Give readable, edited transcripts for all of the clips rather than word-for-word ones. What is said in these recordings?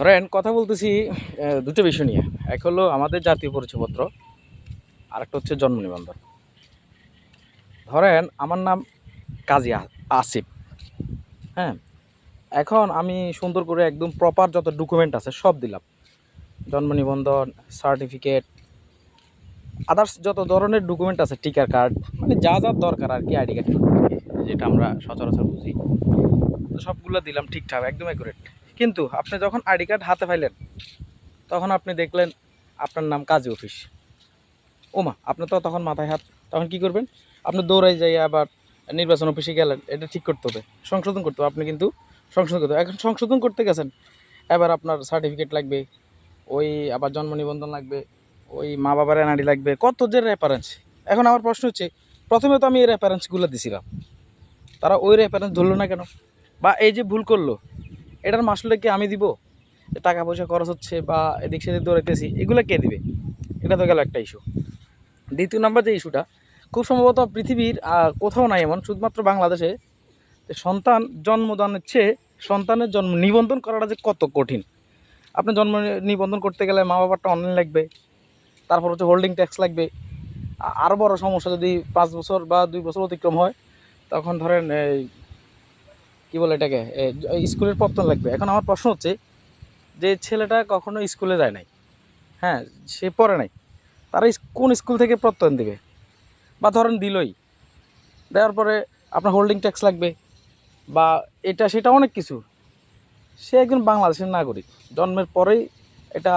ধরেন কথা বলতেছি দুটো বিষয় নিয়ে। এক হলো আমাদের জাতীয় পরিচয়পত্র, আর একটা হচ্ছে জন্ম নিবন্ধন। ধরেন আমার নাম কাজী আসিফ। হ্যাঁ, এখন আমি সুন্দর করে একদম প্রপার যত ডকুমেন্ট আছে সব দিলাম, জন্ম নিবন্ধন, সার্টিফিকেট, আদার্স যত ধরনের ডকুমেন্ট আছে, টিকার কার্ড, মানে যা যা দরকার আর কি, আইডি কার্ড, যেটা আমরা সচরাচর বুঝি, তো সবগুলো দিলাম ঠিকঠাক, একদম অ্যাকুরেট। কিন্তু আপনি যখন আইডি কার্ড হাতে পাইলেন, তখন আপনি দেখলেন আপনার নাম কাজী অফিস। ওমা, আপনি তো তখন মাথায় হাত। তখন কি করবেন? আপনি দৌড়াই যাই আবার নির্বাচন অফিসে গেলেন, এটা ঠিক করতে হবে, সংশোধন করতে হবে। আপনি কিন্তু সংশোধন করতে হবে, এখন সংশোধন করতে গেছেন, এবার আপনার সার্টিফিকেট লাগবে, ওই আবার জন্ম নিবন্ধন লাগবে, ওই মা বাবার এনআইডি লাগবে, কত যে রেফারেন্স। এখন আমার প্রশ্ন হচ্ছে, প্রথমে তো আমি এই রেফারেন্সগুলো দিছিলাম, তারা ওই রেফারেন্স ধরলো না কেন? বা এই যে ভুল করলো, এটার মাসুলটা কি আমি দিব? টাকা পয়সা খরচ হচ্ছে বা এদিক সেদিক দৌড়াইতেছি, এগুলো কে দিবে? এটা তো গেল একটা ইস্যু। দ্বিতীয় নাম্বার যে ইস্যুটা, খুব সম্ভবত পৃথিবীর কোথাও নাই এমন, শুধুমাত্র বাংলাদেশে, যে সন্তান জন্মদানের চেয়ে সন্তানের জন্ম নিবন্ধন করাটা যে কত কঠিন। আপনি জন্ম নিবন্ধন করতে গেলে মা বাবারটা অনলাইন লাগবে, তারপর হচ্ছে হোল্ডিং ট্যাক্স লাগবে। আরও বড় সমস্যা, যদি 5 বছর বা 2 বছর অতিক্রম হয়, তখন ধরেন এই কী বলে এটাকে, স্কুলের পত্তন লাগবে। এখন আমার প্রশ্ন হচ্ছে, যে ছেলেটা কখনো স্কুলে যায় নাই, হ্যাঁ, সে পড়ে নাই, তারা কোন স্কুল থেকে প্রত্যয়ন দেবে? বা ধরেন দিলই, দেওয়ার পরে আপনার হোল্ডিং ট্যাক্স লাগবে বা এটা সেটা অনেক কিছু। সে একজন বাংলাদেশের নাগরিক, জন্মের পরেই এটা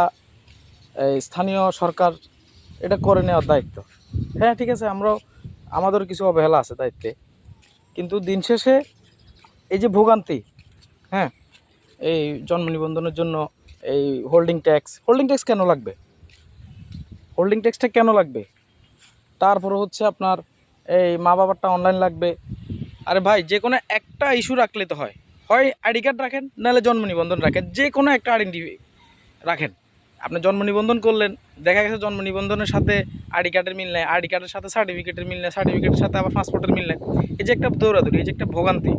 স্থানীয় সরকার এটা করে নেওয়ার দায়িত্ব। হ্যাঁ, ঠিক আছে, আমরাও আমাদের কিছু অবহেলা আছে দায়িত্বে, কিন্তু দিন শেষে এই যে ভোগান্তি, হ্যাঁ, এই জন্ম নিবন্ধনের জন্য এই হোল্ডিং ট্যাক্স কেন লাগবে? হোল্ডিং ট্যাক্সটা কেন লাগবে? তারপরে হচ্ছে আপনার এই মা বাবারটা অনলাইন লাগবে। আরে ভাই, যে কোনো একটা ইস্যু রাখলে তো হয়, হয় আইডি কার্ড রাখেন, নাহলে জন্ম নিবন্ধন রাখেন, যে কোনো একটা আইডেন্টি রাখেন। আপনি জন্ম নিবন্ধন করলেন, দেখা গেছে জন্ম নিবন্ধনের সাথে আইডি কার্ডের মিল নেই, আইডি কার্ডের সাথে সার্টিফিকেটের মিল নেই, সার্টিফিকেটের সাথে আবার পাসপোর্টের মিল নেই। এই যে একটা দৌড়াদৌড়ি, এই যে একটা ভোগান্তি,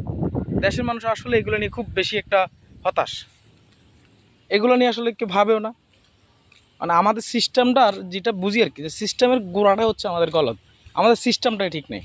দেশের মানুষ আসলে এগুলো নিয়ে খুব বেশি একটা হতাশ। এগুলো নিয়ে আসলে কেউ ভাবেও না। মানে আমাদের সিস্টেমটার যেটা বুঝি আর কি, যে সিস্টেমের গোড়াটা হচ্ছে আমাদের গলত, আমাদের সিস্টেমটাই ঠিক নেই।